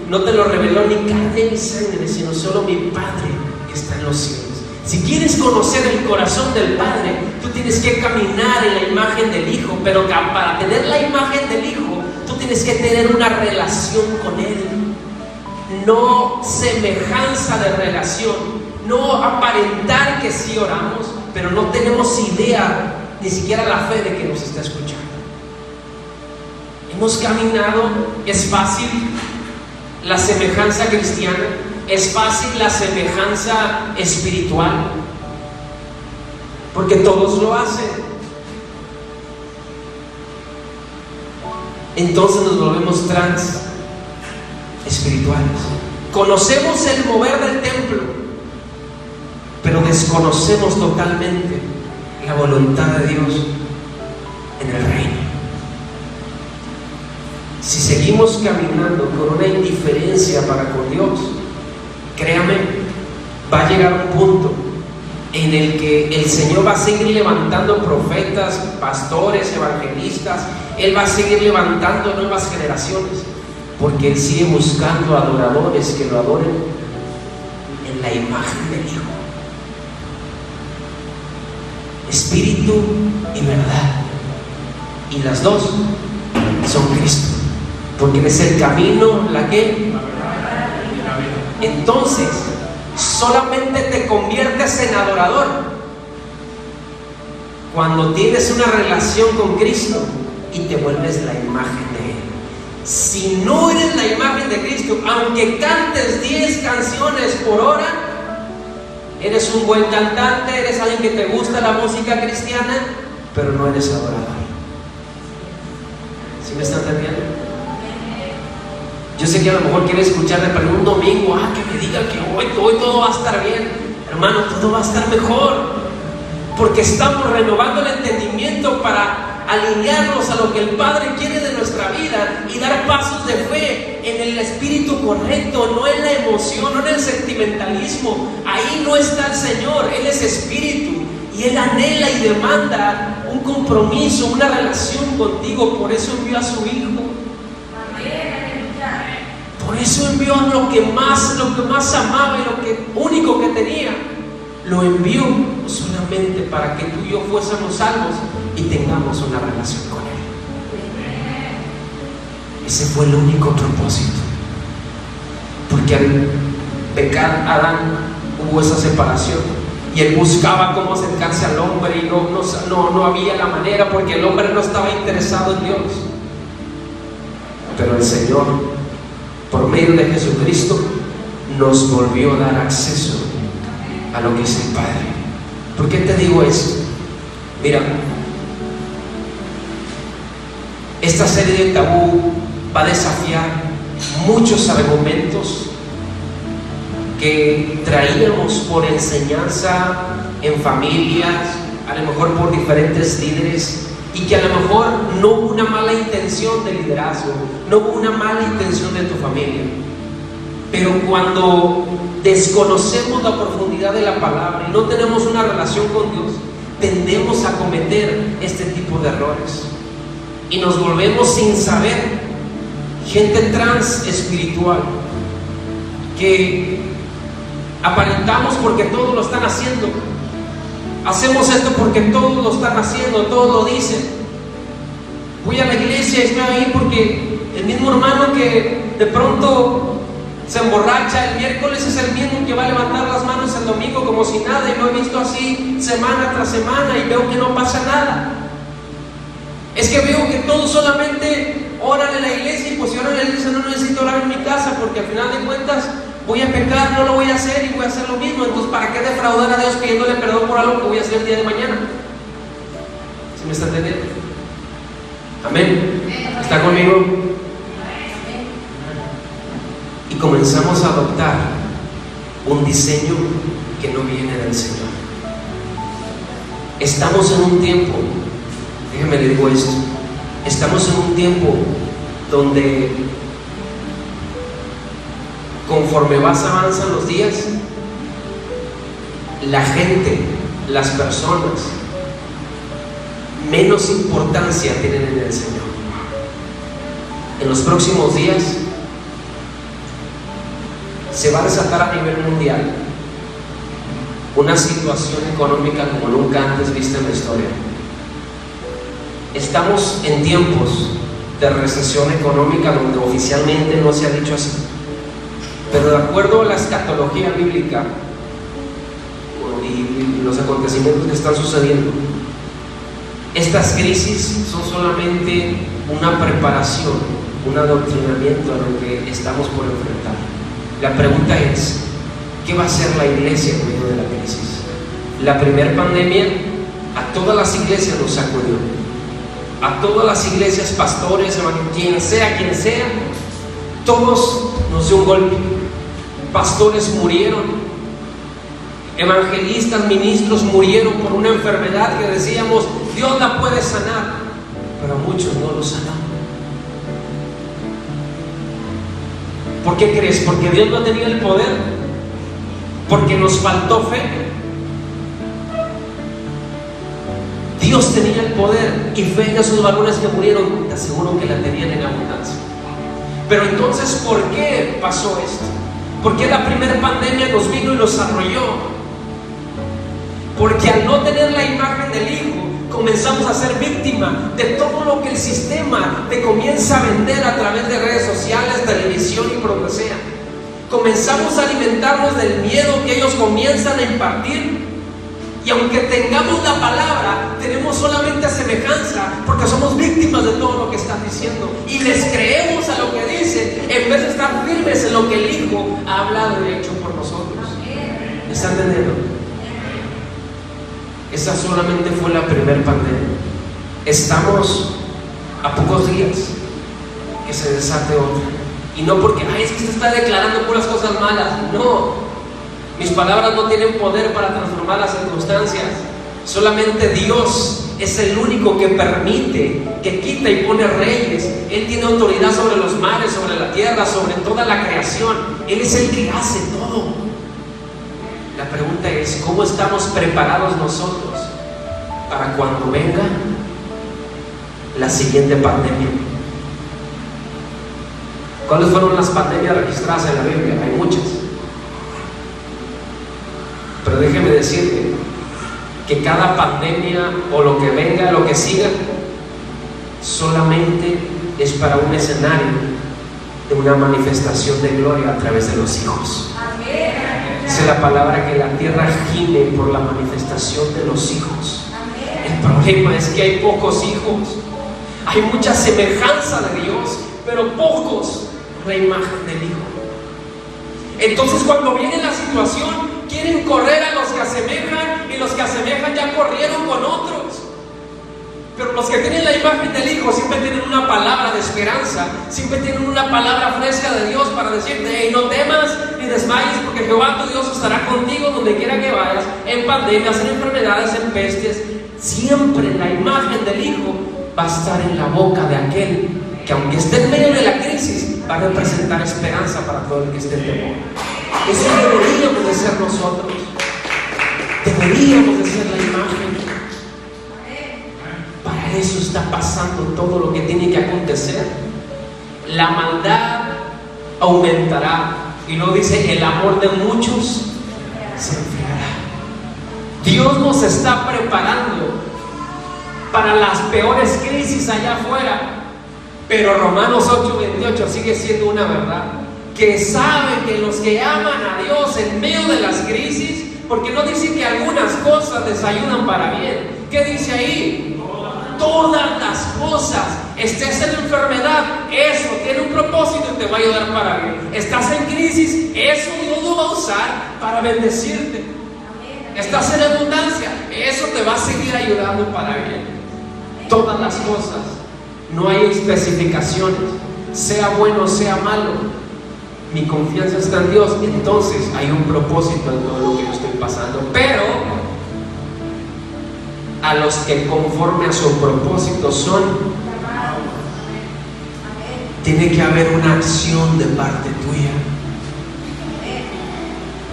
no te lo reveló ni carne ni sangre, sino solo mi Padre que está en los cielos. Si quieres conocer el corazón del Padre, tú tienes que caminar en la imagen del Hijo. Pero para tener la imagen del Hijo, tú tienes que tener una relación con Él. No semejanza de relación. No aparentar que sí oramos, pero no tenemos idea, ni siquiera la fe de que nos está escuchando. Hemos caminado, es fácil la semejanza cristiana, es fácil la semejanza espiritual, porque todos lo hacen. Entonces nos volvemos trans espirituales. Conocemos el mover del templo, pero desconocemos totalmente la voluntad de Dios en el reino. Si seguimos caminando con una indiferencia para con Dios, créame, va a llegar un punto en el que el Señor va a seguir levantando profetas, pastores, evangelistas. Él va a seguir levantando nuevas generaciones, porque Él sigue buscando adoradores que lo adoren en la imagen del Hijo. Espíritu y verdad. Y las dos son Cristo, porque Él es el camino, la que. Entonces, solamente te conviertes en adorador cuando tienes una relación con Cristo y te vuelves la imagen de Él. Si no eres la imagen de Cristo, aunque cantes 10 canciones por hora, eres un buen cantante, eres alguien que te gusta la música cristiana, pero no eres adorador. ¿Sí me están entendiendo? Yo sé que a lo mejor quieres escuchar de pronto un domingo, que me diga que hoy todo va a estar bien. Hermano, todo va a estar mejor, porque estamos renovando el entendimiento para alinearnos a lo que el Padre quiere de nuestra vida y dar pasos de fe en el espíritu correcto, no en la emoción, no en el sentimentalismo. Ahí no está el Señor. Él es espíritu y Él anhela y demanda un compromiso, una relación contigo. Por eso envió a su Hijo. Por eso envió lo que más amaba y lo que único que tenía. Lo envió solamente para que tú y yo fuésemos salvos y tengamos una relación con Él. Ese fue el único propósito. Porque al pecar Adán hubo esa separación y él buscaba cómo acercarse al hombre y no había la manera, porque el hombre no estaba interesado en Dios. Pero el Señor, por medio de Jesucristo, nos volvió a dar acceso a lo que es el Padre. ¿Por qué te digo esto? Mira, esta serie de Tabú va a desafiar muchos argumentos que traíamos por enseñanza en familias, a lo mejor por diferentes líderes, y que a lo mejor no hubo una mala intención de liderazgo, no hubo una mala intención de tu familia, pero cuando desconocemos la profundidad de la palabra y no tenemos una relación con Dios, tendemos a cometer este tipo de errores y nos volvemos sin saber gente trans espiritual que aparentamos porque todos lo están haciendo. Hacemos esto porque todos lo están haciendo, todos lo dicen. Voy a la iglesia y estoy ahí porque el mismo hermano que de pronto se emborracha el miércoles es el mismo que va a levantar las manos el domingo como si nada, y lo he visto así semana tras semana y veo que no pasa nada. Es que veo que todos solamente oran en la iglesia, y pues si oran en la iglesia no necesito orar en mi casa, porque al final de cuentas voy a pecar, no lo voy a hacer y voy a hacer lo mismo. Entonces, ¿para qué defraudar a Dios pidiéndole perdón por algo que voy a hacer el día de mañana? ¿Sí me está entendiendo? Amén. ¿Está conmigo? Y comenzamos a adoptar un diseño que no viene del Señor. Estamos en un tiempo, déjeme le digo esto, estamos en un tiempo donde conforme avanzan los días, la gente, las personas, menos importancia tienen en el Señor. En los próximos días se va a desatar a nivel mundial una situación económica como nunca antes vista en la historia. Estamos en tiempos de recesión económica donde oficialmente no se ha dicho así, pero de acuerdo a la escatología bíblica y los acontecimientos que están sucediendo, estas crisis son solamente una preparación, un adoctrinamiento a lo que estamos por enfrentar. La pregunta es, ¿qué va a hacer la iglesia en medio de la crisis? La primera pandemia a todas las iglesias nos sacudió, a todas las iglesias, pastores, quien sea, todos nos dio un golpe. Pastores murieron, evangelistas, ministros murieron por una enfermedad que decíamos Dios la puede sanar, pero a muchos no lo sanó. ¿Por qué crees? ¿Porque Dios no tenía el poder? ¿Porque nos faltó fe? Dios tenía el poder y fe en esos varones que murieron, te aseguro que la tenían en abundancia. Pero entonces, ¿por qué pasó esto? ¿Por qué la primera pandemia nos vino y nos arrolló? Porque al no tener la imagen del Hijo, comenzamos a ser víctima de todo lo que el sistema te comienza a vender a través de redes sociales, televisión y por donde sea. Comenzamos a alimentarnos del miedo que ellos comienzan a impartir, y aunque tengamos la palabra, tenemos solamente semejanza porque somos víctimas de todo lo que están diciendo y les creemos a lo que dicen en vez de estar firmes en lo que el Hijo ha hablado y hecho por nosotros. ¿Me están entendiendo? Esa solamente fue la primera pandemia. Estamos a pocos días que se desate otra. Y no porque, es que se está declarando puras cosas malas. No, mis palabras no tienen poder para transformar las circunstancias. Solamente Dios es el único que permite, que quita y pone reyes. Él tiene autoridad sobre los mares, sobre la tierra, sobre toda la creación. Él es el que hace todo. La pregunta es, ¿cómo estamos preparados nosotros para cuando venga la siguiente pandemia? ¿Cuáles fueron las pandemias registradas en la Biblia? Hay muchas. Pero déjeme decirle que cada pandemia o lo que venga, lo que siga, solamente es para un escenario de una manifestación de gloria a través de los hijos. Dice la palabra que la tierra gime por la manifestación de los hijos. El problema es que hay pocos hijos. Hay mucha semejanza de Dios, pero pocos la imagen del Hijo. Entonces, cuando viene la situación, quieren correr a los que asemejan, y los que asemejan ya corrieron con otros. Pero los que tienen la imagen del Hijo siempre tienen una palabra de esperanza, siempre tienen una palabra fresca de Dios para decirte: no temas ni desmayes, porque Jehová tu Dios estará contigo donde quiera que vayas, en pandemias, en enfermedades, en pestes. Siempre la imagen del Hijo va a estar en la boca de aquel que, aunque esté en medio de la crisis, va a representar esperanza para todo el que esté en temor. Eso deberíamos de ser nosotros. Deberíamos de ser la imagen. Para eso está pasando todo lo que tiene que acontecer. La maldad aumentará, y luego dice: el amor de muchos se enfriará. Dios nos está preparando para las peores crisis allá afuera. Pero Romanos 8:28 sigue siendo una verdad, que sabe que los que aman a Dios en medio de las crisis, porque no dice que algunas cosas les ayudan para bien. ¿Qué dice ahí? Todas las cosas. Estés en enfermedad, eso tiene un propósito y te va a ayudar para bien. Estás en crisis, eso Dios lo va a usar para bendecirte. Estás en abundancia, eso te va a seguir ayudando para bien. Todas las cosas. No hay especificaciones, sea bueno o sea malo. Mi confianza está en Dios. Entonces hay un propósito en todo lo que yo estoy pasando. Pero a los que conforme a su propósito son, tiene que haber una acción de parte tuya.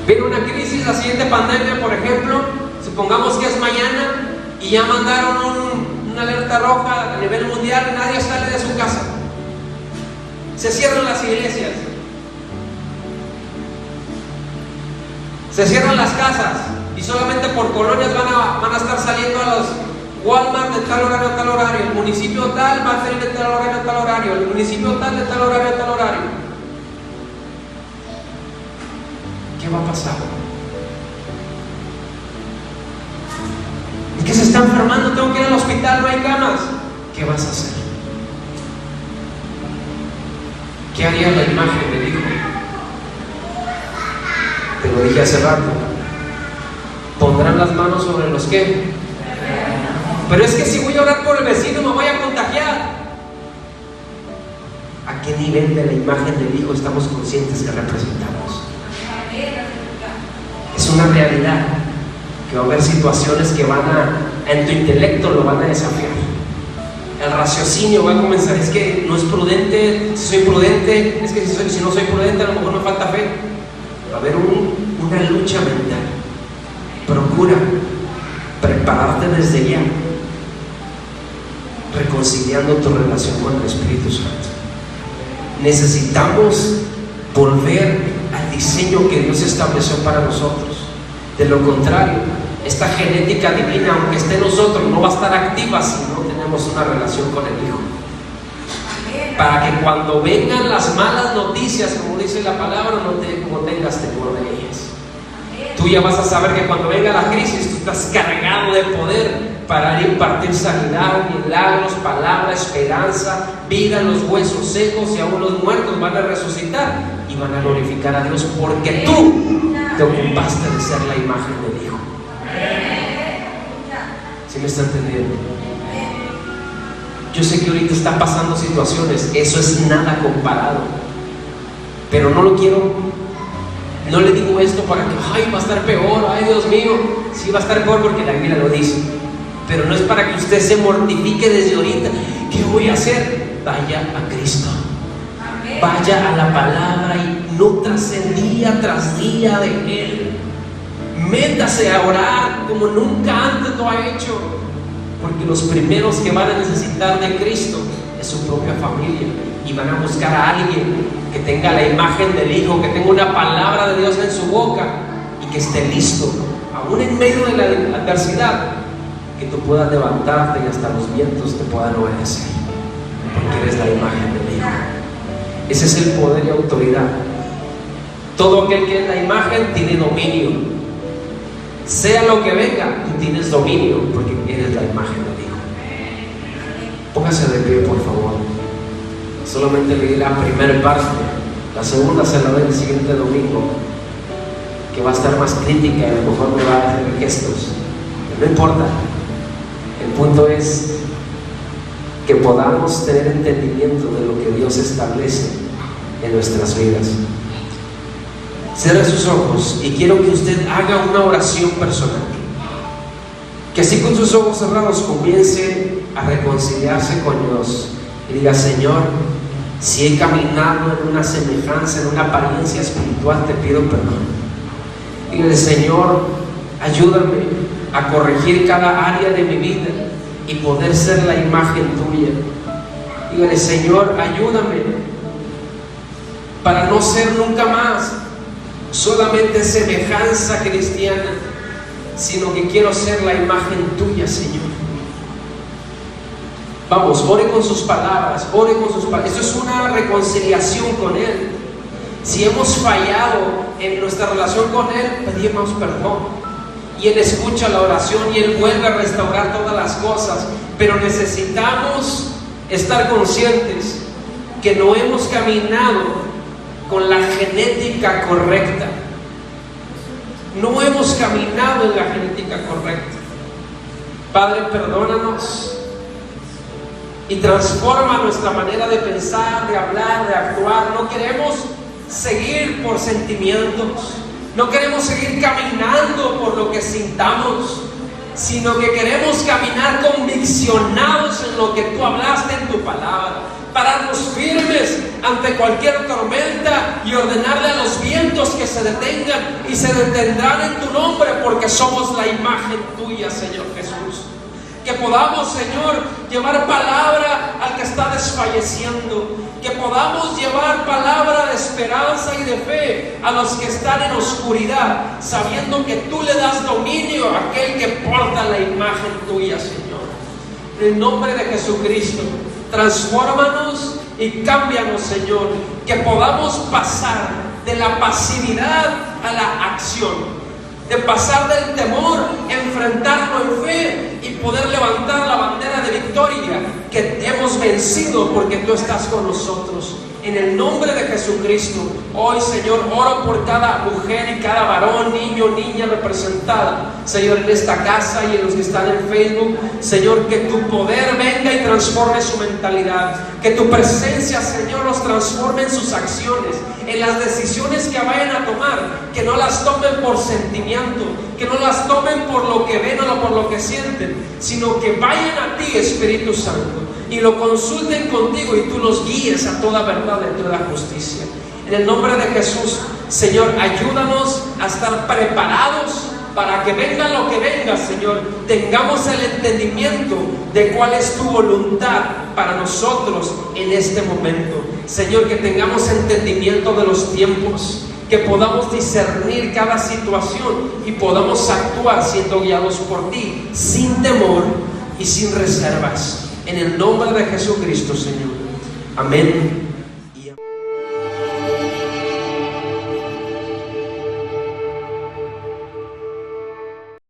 Viene una crisis, la siguiente pandemia, por ejemplo, supongamos que es mañana y ya mandaron una alerta roja a nivel mundial, nadie sale de su casa, se cierran las iglesias, se cierran las casas, y solamente por colonias van a estar saliendo a los Walmart de tal horario a tal horario, el municipio tal va a salir de tal horario a tal horario, el municipio tal de tal horario a tal horario. ¿Qué va a pasar? Es que se está enfermando, tengo que ir al hospital, no hay camas. ¿Qué vas a hacer? ¿Qué haría la imagen del Hijo? Te lo dije hace rato. Pondrán las manos sobre los que. Pero es que si voy a orar por el vecino me voy a contagiar. ¿A qué nivel de la imagen del Hijo estamos conscientes que representamos? Es una realidad que va a haber situaciones que en tu intelecto lo van a desafiar. El raciocinio va a comenzar: es que no es prudente, si soy prudente, es que si no soy prudente a lo mejor me falta fe. Va a haber una lucha mental. Procura prepararte desde ya, reconciliando tu relación con el Espíritu Santo. Necesitamos volver al diseño que Dios estableció para nosotros. De lo contrario, esta genética divina, aunque esté en nosotros, no va a estar activa si no tenemos una relación con el Hijo. Para que cuando vengan las malas noticias, como dice la palabra, no tengas temor de ellas. Tú ya vas a saber que cuando venga la crisis, tú estás cargado de poder para impartir sanidad, milagros, palabra, esperanza, vida. Los huesos secos y aún los muertos van a resucitar y van a glorificar a Dios, porque tú te ocupaste de ser la imagen del Hijo. ¿Sí me está entendiendo? Yo sé que ahorita están pasando situaciones, eso es nada comparado, pero no le digo esto para que, ay, va a estar peor, ay, Dios mío. Sí, va a estar peor porque la Biblia lo dice, pero no es para que usted se mortifique desde ahorita. ¿Qué voy a hacer? Vaya a Cristo, vaya a la palabra y nútrase día tras día de Él. Métase a orar como nunca antes lo ha hecho, porque los primeros que van a necesitar de Cristo es su propia familia, y van a buscar a alguien que tenga la imagen del Hijo, que tenga una palabra de Dios en su boca y que esté listo, aún en medio de la adversidad, que tú puedas levantarte y hasta los vientos te puedan obedecer, porque eres la imagen del Hijo. Ese es el poder y autoridad. Todo aquel que es la imagen tiene dominio. Sea lo que venga, tú tienes dominio, porque eres la imagen del Hijo. Póngase de pie, por favor. Solamente leí la primera parte, la segunda se la doy el siguiente domingo, que va a estar más crítica y a lo mejor me va a hacer gestos. No importa. El punto es que podamos tener entendimiento de lo que Dios establece en nuestras vidas. Cierre sus ojos y quiero que usted haga una oración personal. Que así con sus ojos cerrados comience a reconciliarse con Dios y diga: Señor, si he caminado en una semejanza, en una apariencia espiritual, te pido perdón. Dígale: Señor, ayúdame a corregir cada área de mi vida y poder ser la imagen tuya. Dígale: Señor, ayúdame para no ser nunca más solamente semejanza cristiana, sino que quiero ser la imagen tuya, Señor. Vamos, ore con sus palabras, ore con sus palabras. Esto es una reconciliación con Él. Si hemos fallado en nuestra relación con Él, pedimos perdón. Y Él escucha la oración y Él vuelve a restaurar todas las cosas. Pero necesitamos estar conscientes que no hemos caminado con la genética correcta. No hemos caminado en la genética correcta. Padre, perdónanos y transforma nuestra manera de pensar, de hablar, de actuar. No queremos seguir por sentimientos, no queremos seguir caminando por lo que sintamos, sino que queremos caminar conviccionados en lo que tú hablaste en tu palabra, pararnos firmes ante cualquier tormenta y ordenarle a los vientos que se detengan, y se detendrán en tu nombre, porque somos la imagen tuya, Señor Jesús. Que podamos, Señor, llevar palabra al que está desfalleciendo, que podamos llevar palabra de esperanza y de fe a los que están en oscuridad, sabiendo que tú le das dominio a aquel que porta la imagen tuya, Señor. En el nombre de Jesucristo, transfórmanos y cámbianos, Señor, que podamos pasar de la pasividad a la acción, de pasar del temor, enfrentarlo en fe y poder levantar la bandera de victoria, que hemos vencido porque tú estás con nosotros. En el nombre de Jesucristo, hoy, Señor, oro por cada mujer y cada varón, niño, niña representada, Señor, en esta casa y en los que están en Facebook. Señor, que tu poder venga y transforme su mentalidad, que tu presencia, Señor, los transforme en sus acciones, en las decisiones que vayan a tomar, que no las tomen por sentimiento, que no las tomen por lo que ven o por lo que sienten, sino que vayan a ti, Espíritu Santo, y lo consulten contigo y tú los guíes a toda verdad y a toda justicia. En el nombre de Jesús, Señor, ayúdanos a estar preparados para que venga lo que venga, Señor. Tengamos el entendimiento de cuál es tu voluntad para nosotros en este momento. Señor, que tengamos entendimiento de los tiempos, que podamos discernir cada situación y podamos actuar siendo guiados por ti, sin temor y sin reservas. En el nombre de Jesucristo, Señor. Amén.